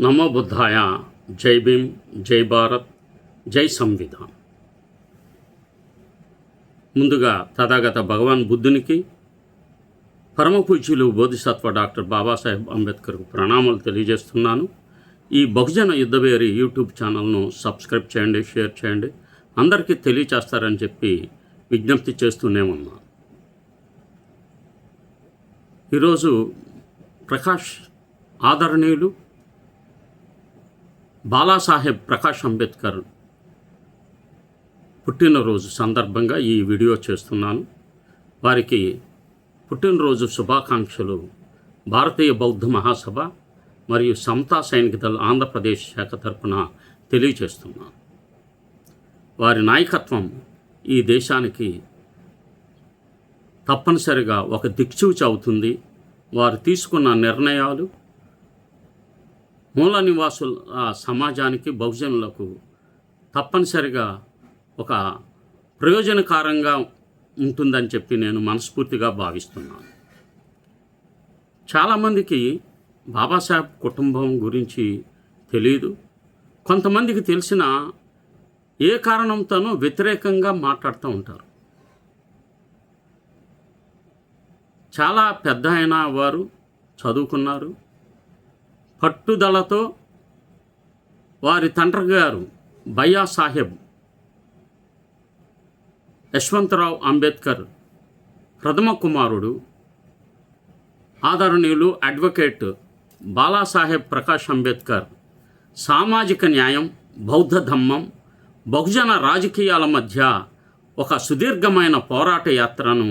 నమో బుద్ధాయ. జై భీమ్, జై భారత్, జై సంవిధాన్. ముందుగా తథాగత భగవాన్ బుద్ధునికి, పరమ పూజ్యులు బోధిసత్వ డాక్టర్ బాబాసాహెబ్ అంబేద్కర్కు ప్రణామాలు తెలియజేస్తున్నాను. ఈ బహుజన యుద్ధవేరి యూట్యూబ్ ఛానల్ను సబ్స్క్రైబ్ చేయండి, షేర్ చేయండి, అందరికీ తెలియచేస్తారని చెప్పి విజ్ఞప్తి చేస్తూనే ఉన్నాను. ఈరోజు ప్రకాష్ ఆదరణీయులు బాలాసాహెబ్ ప్రకాష్ అంబేద్కర్ పుట్టినరోజు సందర్భంగా ఈ వీడియో చేస్తున్నాను. వారికి పుట్టినరోజు శుభాకాంక్షలు భారతీయ బౌద్ధ మహాసభ మరియు సమతా సైనిక దళ ఆంధ్రప్రదేశ్ శాఖ తరపున తెలియజేస్తున్నాను. వారి నాయకత్వం ఈ దేశానికి తప్పనిసరిగా ఒక దిక్సూచి అవుతుంది. వారు తీసుకున్న నిర్ణయాలు మూల నివాసుల సమాజానికి, బహుజనులకు తప్పనిసరిగా ఒక ప్రయోజనకరంగా ఉంటుందని చెప్పి నేను మనస్ఫూర్తిగా భావిస్తున్నాను. చాలామందికి బాబాసాహెబ్ కుటుంబం గురించి తెలియదు. కొంతమందికి తెలిసిన ఏ కారణంతోనూ వ్యతిరేకంగా మాట్లాడుతూ ఉంటారు. చాలా పెద్ద అయిన వారు చదువుకున్నారు. పట్టుదలతో వారి తండ్రి గారు భయ్యా సాహెబ్ యశ్వంతరావు అంబేద్కర్ ప్రథమ కుమారుడు ఆదరణీయులు అడ్వకేట్ బాలాసాహెబ్ ప్రకాష్ అంబేద్కర్ సామాజిక న్యాయం, బౌద్ధ ధమ్మం, బహుజన రాజకీయాల మధ్య ఒక సుదీర్ఘమైన పోరాట యాత్రను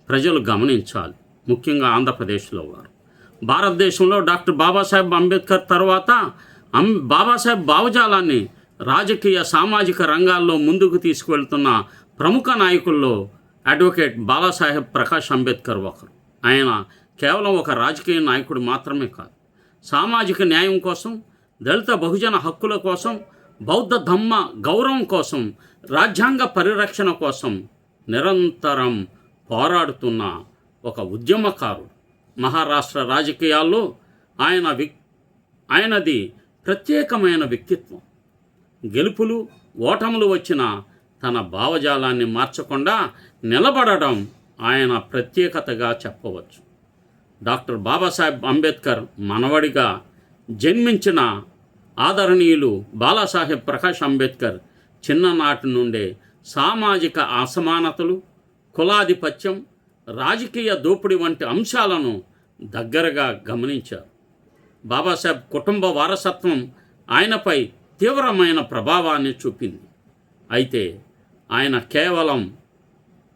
ప్రజలు గమనించాలి. ముఖ్యంగా ఆంధ్రప్రదేశ్లో వారు. భారతదేశంలో డాక్టర్ బాబాసాహెబ్ అంబేద్కర్ తర్వాత బాబాసాహెబ్ భావజాలాన్ని రాజకీయ, సామాజిక రంగాల్లో ముందుకు తీసుకువెళ్తున్న ప్రముఖ నాయకుల్లో అడ్వకేట్ బాలాసాహెబ్ ప్రకాష్ అంబేద్కర్ ఒకరు. ఆయన కేవలం ఒక రాజకీయ నాయకుడు మాత్రమే కాదు, సామాజిక న్యాయం కోసం, దళిత బహుజన హక్కుల కోసం, బౌద్ధ ధమ్మ గౌరవం కోసం, రాజ్యాంగ పరిరక్షణ కోసం నిరంతరం పోరాడుతున్న ఒక ఉద్యమకారుడు. మహారాష్ట్ర రాజకీయాల్లో ఆయనది ప్రత్యేకమైన వ్యక్తిత్వం. గెలుపులు ఓటములు వచ్చిన తన భావజాలాన్ని మార్చకుండా నిలబడడం ఆయన ప్రత్యేకతగా చెప్పవచ్చు. డాక్టర్ బాబాసాహెబ్ అంబేద్కర్ మనవడిగా జన్మించిన ఆదరణీయులు బాలాసాహెబ్ ప్రకాష్ అంబేద్కర్ చిన్ననాటి నుండే సామాజిక అసమానతలు, కులాధిపత్యం, రాజకీయ దోపిడీ వంటి అంశాలను దగ్గరగా గమనించారు. బాబాసాహెబ్ కుటుంబ వారసత్వం ఆయనపై తీవ్రమైన ప్రభావాన్ని చూపింది. అయితే ఆయన కేవలం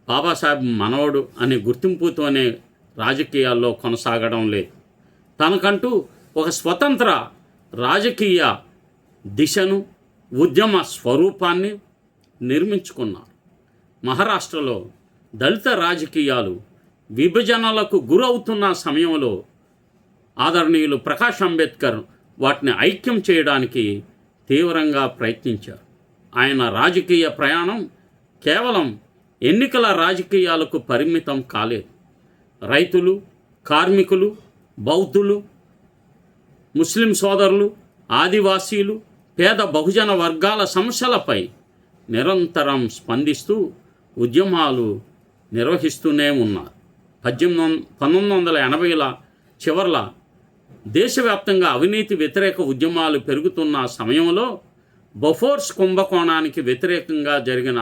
బాబాసాహెబ్ మనవడు అనే గుర్తింపుతోనే రాజకీయాల్లో కొనసాగడం లేదు. తనకంటూ ఒక స్వతంత్ర రాజకీయ దిశను, ఉద్యమ స్వరూపాన్ని నిర్మించుకున్నారు. మహారాష్ట్రలో దళిత రాజకీయాలు విభజనలకు గురవుతున్న సమయంలో ఆదరణీయులు ప్రకాష్ అంబేద్కర్ వాటిని ఐక్యం చేయడానికి తీవ్రంగా ప్రయత్నించారు. ఆయన రాజకీయ ప్రయాణం కేవలం ఎన్నికల రాజకీయాలకు పరిమితం కాలేదు. రైతులు, కార్మికులు, బౌద్ధులు, ముస్లిం సోదరులు, ఆదివాసీలు, పేద బహుజన వర్గాల సమస్యలపై నిరంతరం స్పందిస్తూ ఉద్యమాలు నిర్వహిస్తూనే ఉన్నారు. 1980ల చివర్ల దేశవ్యాప్తంగా అవినీతి వ్యతిరేక ఉద్యమాలు పెరుగుతున్న సమయంలో బొఫోర్స్ కుంభకోణానికి వ్యతిరేకంగా జరిగిన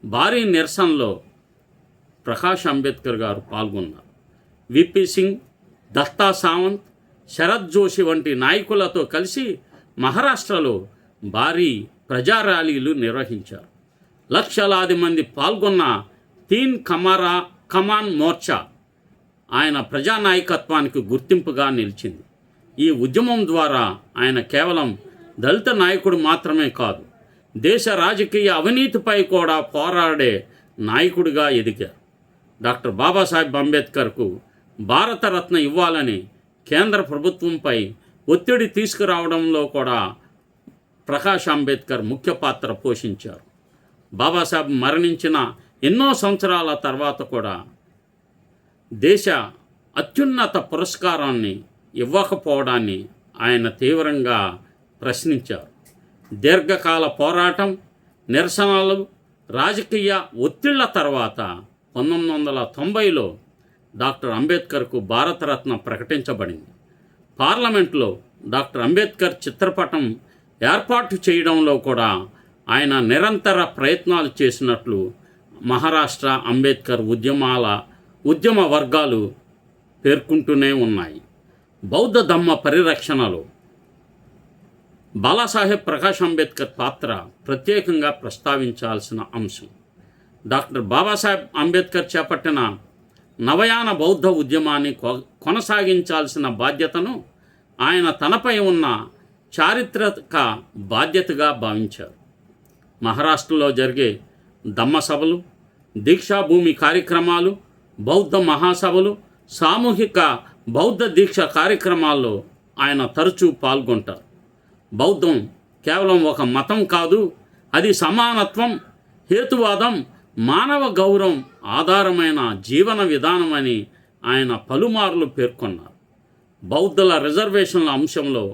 భారీ నిరసనలో ప్రకాష్ అంబేద్కర్ గారు పాల్గొన్నారు. విపి సింగ్, దత్తా సావంత్, శరత్ జోషి వంటి నాయకులతో కలిసి మహారాష్ట్రలో భారీ ప్రజా ర్యాలీలు నిర్వహించారు. లక్షలాది మంది పాల్గొన్న తీన్ కమాన్ మోర్చా ఆయన ప్రజానాయకత్వానికి గుర్తింపుగా నిలిచింది. ఈ ఉద్యమం ద్వారా ఆయన కేవలం దళిత నాయకుడు మాత్రమే కాదు, దేశ రాజకీయ అవినీతిపై కూడా పోరాడే నాయకుడిగా ఎదిగారు. డాక్టర్ బాబాసాహెబ్ అంబేద్కర్కు భారతరత్న ఇవ్వాలని కేంద్ర ప్రభుత్వంపై ఒత్తిడి తీసుకురావడంలో కూడా ప్రకాష్ అంబేద్కర్ ముఖ్య పాత్ర పోషించారు. బాబాసాహెబ్ మరణించిన ఎన్నో సంవత్సరాల తర్వాత కూడా దేశ అత్యున్నత పురస్కారాన్ని ఇవ్వకపోవడాన్ని ఆయన తీవ్రంగా ప్రశ్నించారు. దీర్ఘకాల పోరాటం, నిరసనలు, రాజకీయ ఒత్తిళ్ల తర్వాత 1990లో డాక్టర్ అంబేద్కర్కు భారతరత్న ప్రకటించబడింది. పార్లమెంట్లో డాక్టర్ అంబేద్కర్ చిత్రపటం ఏర్పాటు చేయడంలో కూడా ఆయన నిరంతర ప్రయత్నాలు చేసినట్లు మహారాష్ట్ర అంబేద్కర్ ఉద్యమ వర్గాలు పేర్కొంటూనే ఉన్నాయి. బౌద్ధ ధమ్మ పరిరక్షణలో బాలాసాహెబ్ ప్రకాష్ అంబేద్కర్ పాత్ర ప్రత్యేకంగా ప్రస్తావించాల్సిన అంశం. డాక్టర్ బాబాసాహెబ్ అంబేద్కర్ చేపట్టిన నవయాన బౌద్ధ ఉద్యమాన్ని కొనసాగించాల్సిన బాధ్యతను ఆయన తనపై ఉన్న చారిత్రక బాధ్యతగా భావించారు. మహారాష్ట్రలో జరిగే ధమ్మ సభలు, దీక్షాభూమి కార్యక్రమాలు, బౌద్ధ మహాసభలు, సామూహిక బౌద్ధ దీక్ష కార్యక్రమాల్లో ఆయన తరచూ పాల్గొంటారు. బౌద్ధం కేవలం ఒక మతం కాదు, అది సమానత్వం, హేతువాదం, మానవ గౌరవం ఆధారమైన జీవన విధానమని ఆయన పలుమార్లు పేర్కొన్నారు. బౌద్ధుల రిజర్వేషన్ల అంశంలో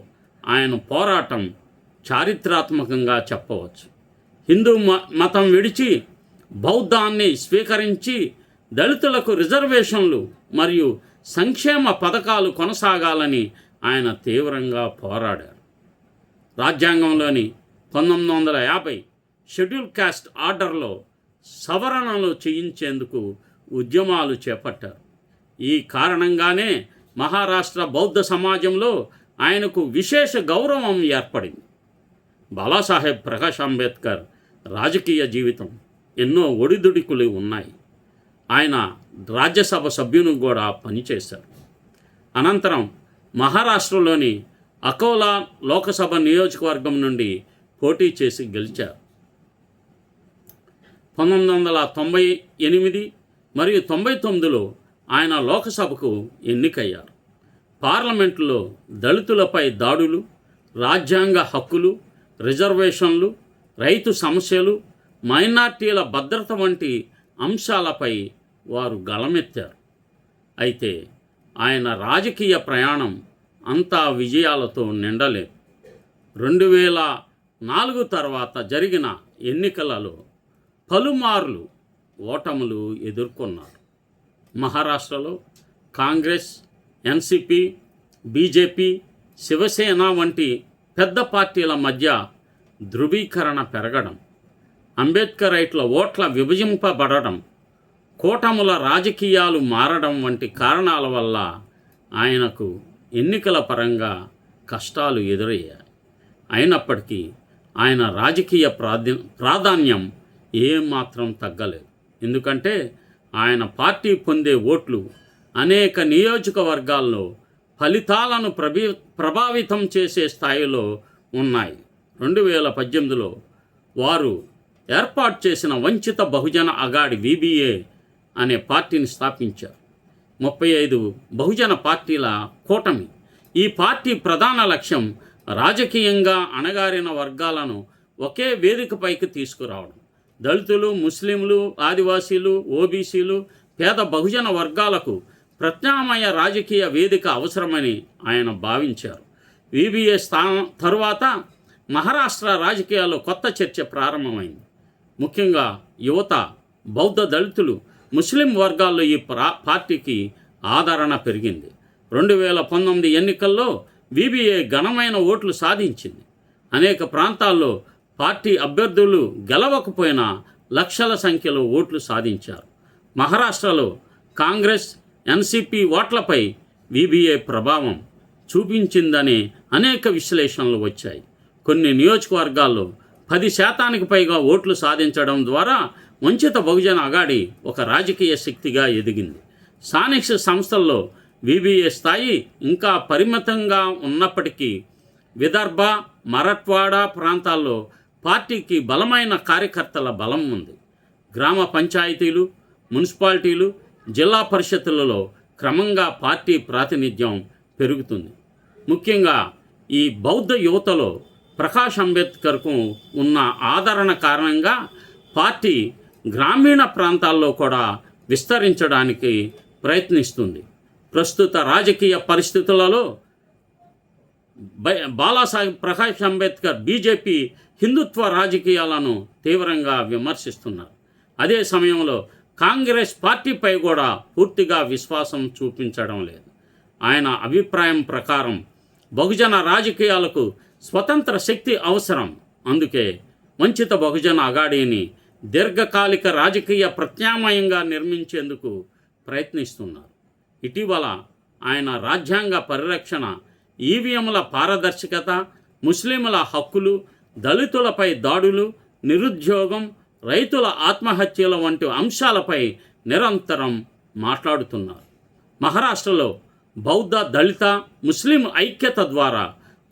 ఆయన పోరాటం చారిత్రాత్మకంగా చెప్పవచ్చు. హిందూ మతం విడిచి బౌద్ధాన్ని స్వీకరించి దళితులకు రిజర్వేషన్లు మరియు సంక్షేమ పథకాలు కొనసాగాలని ఆయన తీవ్రంగా పోరాడారు. రాజ్యాంగంలోని 1950 షెడ్యూల్ కాస్ట్ ఆర్డర్లో సవరణలు చేయించేందుకు ఉద్యమాలు చేపట్టారు. ఈ కారణంగానే మహారాష్ట్ర బౌద్ధ సమాజంలో ఆయనకు విశేష గౌరవం ఏర్పడింది. బాలాసాహెబ్ ప్రకాష్ అంబేద్కర్ రాజకీయ జీవితం ఎన్నో ఒడిదుడుకులు ఉన్నాయి. ఆయన రాజ్యసభ సభ్యుని కూడా పనిచేశారు. అనంతరం మహారాష్ట్రలోని అకోలా లోకసభ నియోజకవర్గం నుండి పోటీ చేసి గెలిచారు. 1998 మరియు 99లో ఆయన లోకసభకు ఎన్నికయ్యారు. పార్లమెంటులో దళితులపై దాడులు, రాజ్యాంగ హక్కులు, రిజర్వేషన్లు, రైతు సమస్యలు, మైనార్టీల భద్రత వంటి అంశాలపై వారు గళమెత్తారు. అయితే ఆయన రాజకీయ ప్రయాణం అంతా విజయాలతో నిండలేదు. 2004 తర్వాత జరిగిన ఎన్నికలలో పలుమార్లు ఓటములు ఎదుర్కొన్నారు. మహారాష్ట్రలో కాంగ్రెస్, ఎన్సిపి, బీజేపీ, శివసేన వంటి పెద్ద పార్టీల మధ్య ధృవీకరణ పెరగడం, అంబేద్కరైట్ల ఓట్ల విభజింపబడడం, కూటముల రాజకీయాలు మారడం వంటి కారణాల వల్ల ఆయనకు ఎన్నికల పరంగా కష్టాలు ఎదురయ్యాయి. అయినప్పటికీ ఆయన రాజకీయ ప్రాధాన్యం ఏమాత్రం తగ్గలేదు. ఎందుకంటే ఆయన పార్టీ పొందే ఓట్లు అనేక నియోజకవర్గాల్లో ఫలితాలను ప్రభావితం చేసే స్థాయిలో ఉన్నాయి. 2018లో వారు ఏర్పాటు చేసిన వంచిత బహుజన అగాడి VBA అనే పార్టీని స్థాపించారు. 35 బహుజన పార్టీల కూటమి. ఈ పార్టీ ప్రధాన లక్ష్యం రాజకీయంగా అణగారిన వర్గాలను ఒకే వేదికపైకి తీసుకురావడం. దళితులు, ముస్లింలు, ఆదివాసీలు, ఓబీసీలు, పేద బహుజన వర్గాలకు ప్రత్యామ్నాయ రాజకీయ వేదిక అవసరమని ఆయన భావించారు. VBA స్థానం తరువాత మహారాష్ట్ర రాజకీయాల్లో కొత్త చర్చ ప్రారంభమైంది. ముఖ్యంగా యువత, బౌద్ధ, దళితులు, ముస్లిం వర్గాల్లో ఈ పార్టీకి ఆదరణ పెరిగింది. 2019 ఎన్నికల్లో VBA ఘనమైన ఓట్లు సాధించింది. అనేక ప్రాంతాల్లో పార్టీ అభ్యర్థులు గెలవకపోయినా లక్షల సంఖ్యలో ఓట్లు సాధించారు. మహారాష్ట్రలో కాంగ్రెస్, ఎన్సిపి ఓట్లపై VBA ప్రభావం చూపించిందనే అనేక విశ్లేషణలు వచ్చాయి. కొన్ని నియోజకవర్గాల్లో 10% పైగా ఓట్లు సాధించడం ద్వారా వంచిత బహుజన అగాడి ఒక రాజకీయ శక్తిగా ఎదిగింది. స్థానిక సంస్థల్లో VBA స్థాయి ఇంకా పరిమితంగా ఉన్నప్పటికీ విదర్భ, మరాఠ్వాడా ప్రాంతాల్లో పార్టీకి బలమైన కార్యకర్తల బలం ఉంది. గ్రామ పంచాయతీలు, మున్సిపాలిటీలు, జిల్లా పరిషత్తులలో క్రమంగా పార్టీ ప్రాతినిధ్యం పెరుగుతుంది. ముఖ్యంగా ఈ బౌద్ధ యువతలో ప్రకాష్ అంబేద్కర్కు ఉన్న ఆదరణ కారణంగా పార్టీ గ్రామీణ ప్రాంతాల్లో కూడా విస్తరించడానికి ప్రయత్నిస్తుంది. ప్రస్తుత రాజకీయ పరిస్థితులలో బాలాసాహెబ్ ప్రకాష్ అంబేద్కర్ బీజేపీ హిందుత్వ రాజకీయాలను తీవ్రంగా విమర్శిస్తున్నారు. అదే సమయంలో కాంగ్రెస్ పార్టీపై కూడా పూర్తిగా విశ్వాసం చూపించడం లేదు. ఆయన అభిప్రాయం ప్రకారం బహుజన రాజకీయాలకు స్వతంత్ర శక్తి అవసరం. అందుకే వంచిత బహుజన అగాడీని దీర్ఘకాలిక రాజకీయ ప్రత్యామ్నాయంగా నిర్మించేందుకు ప్రయత్నిస్తున్నారు. ఇటీవల ఆయన రాజ్యాంగ పరిరక్షణ, ఈవీఎంల పారదర్శకత, ముస్లింల హక్కులు, దళితులపై దాడులు, నిరుద్యోగం, రైతుల ఆత్మహత్యల వంటి అంశాలపై నిరంతరం మాట్లాడుతున్నారు. మహారాష్ట్రలో బౌద్ధ, దళిత, ముస్లిం ఐక్యత ద్వారా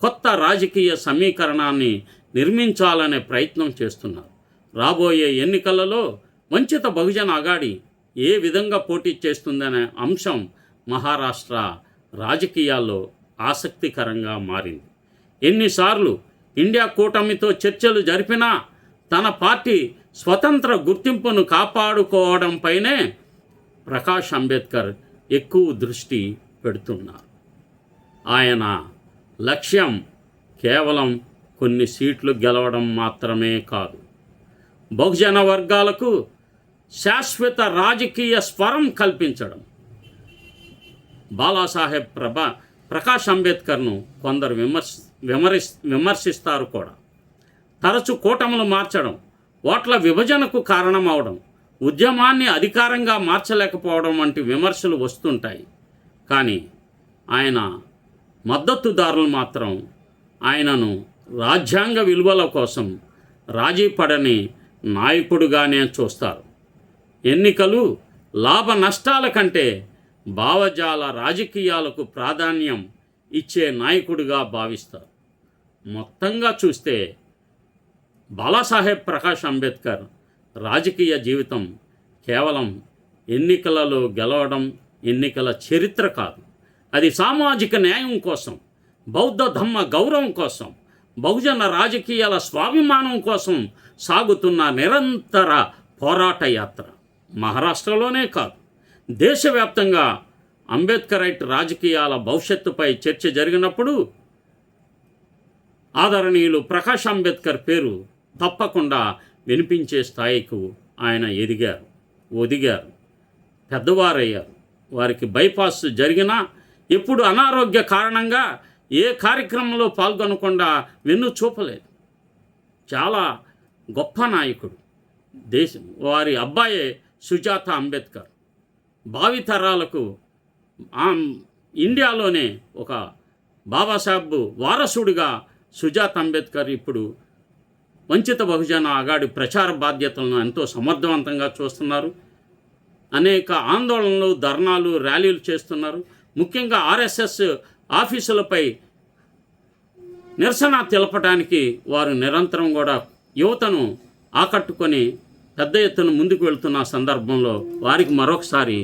కొత్త రాజకీయ సమీకరణాన్ని నిర్మించాలనే ప్రయత్నం చేస్తున్నారు. రాబోయే ఎన్నికలలో వంచిత బహుజన అగాడి ఏ విధంగా పోటీ చేస్తుందనే అంశం మహారాష్ట్ర రాజకీయాల్లో ఆసక్తికరంగా మారింది. ఎన్నిసార్లు ఇండియా కూటమితో చర్చలు జరిపినా తన పార్టీ స్వతంత్ర గుర్తింపును కాపాడుకోవడంపైనే ప్రకాష్ అంబేద్కర్ ఎక్కువ దృష్టి పెడుతున్నారు. ఆయన లక్ష్యం కేవలం కొన్ని సీట్లు గెలవడం మాత్రమే కాదు, బహుజన వర్గాలకు శాశ్వత రాజకీయ స్వరం కల్పించడం. బాలాసాహెబ్ ప్రకాష్ అంబేద్కర్ను కొందరు విమర్శిస్తారు కూడా. తరచు కూటములు మార్చడం, ఓట్ల విభజనకు కారణమవడం, ఉద్యమాన్ని అధికారంగా మార్చలేకపోవడం వంటి విమర్శలు వస్తుంటాయి. కానీ ఆయన మద్దతుదారులు మాత్రం ఆయనను రాజ్యాంగ విలువల కోసం రాజీ పడని నాయకుడుగానే చూస్తారు. ఎన్నికలు లాభ నష్టాల కంటే భావజాల రాజకీయాలకు ప్రాధాన్యం ఇచ్చే నాయకుడిగా భావిస్తారు. మొత్తంగా చూస్తే బాలాసాహెబ్ ప్రకాష్ అంబేద్కర్ రాజకీయ జీవితం కేవలం ఎన్నికలలో గెలవడం, ఎన్నికల చరిత్ర కాదు. అది సామాజిక న్యాయం కోసం, బౌద్ధ ధమ్మ గౌరవం కోసం, బహుజన రాజకీయాల స్వాభిమానం కోసం సాగుతున్న నిరంతర పోరాట యాత్ర. మహారాష్ట్రలోనే కాదు, దేశవ్యాప్తంగా అంబేద్కరైట్ రాజకీయాల భవిష్యత్తుపై చర్చ జరిగినప్పుడు ఆదరణీయులు ప్రకాష్ అంబేద్కర్ పేరు తప్పకుండా వినిపించే స్థాయికి ఆయన ఒదిగారు, పెద్దవారయ్యారు. వారికి బైపాస్ జరిగినా ఎప్పుడు అనారోగ్య కారణంగా ఏ కార్యక్రమంలో పాల్గొనకుండా వెన్ను చూపలేదు. చాలా గొప్ప నాయకుడు. వారి అబ్బాయే సుజాత అంబేద్కర్ భావితరాలకు ఇండియాలోనే ఒక బాబాసాహెబ్ వారసుడిగా సుజాత అంబేద్కర్ ఇప్పుడు వంచిత బహుజన అగాడి ప్రచార బాధ్యతలను ఎంతో సమర్థవంతంగా చూస్తున్నారు. అనేక ఆందోళనలు, ధర్నాలు, ర్యాలీలు చేస్తున్నారు. ముఖ్యంగా ఆర్ఎస్ఎస్ ఆఫీసులపై నిరసన తెలపడానికి వారు నిరంతరం కూడా యువతను ఆకట్టుకొని పెద్ద ఎత్తున ముందుకు వెళ్తున్న సందర్భంలో వారికి మరొకసారి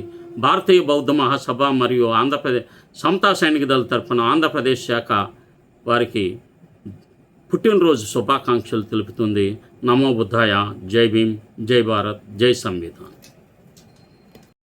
భారతీయ బౌద్ధ మహాసభ మరియు ఆంధ్రప్రదేశ్ సమతా సైనిక దళ తరఫున ఆంధ్రప్రదేశ్ శాఖ వారికి పుట్టినరోజు శుభాకాంక్షలు తెలుపుతుంది. నమో బుద్ధాయ. జై భీమ్, జై భారత్, జై సంవిధాన్.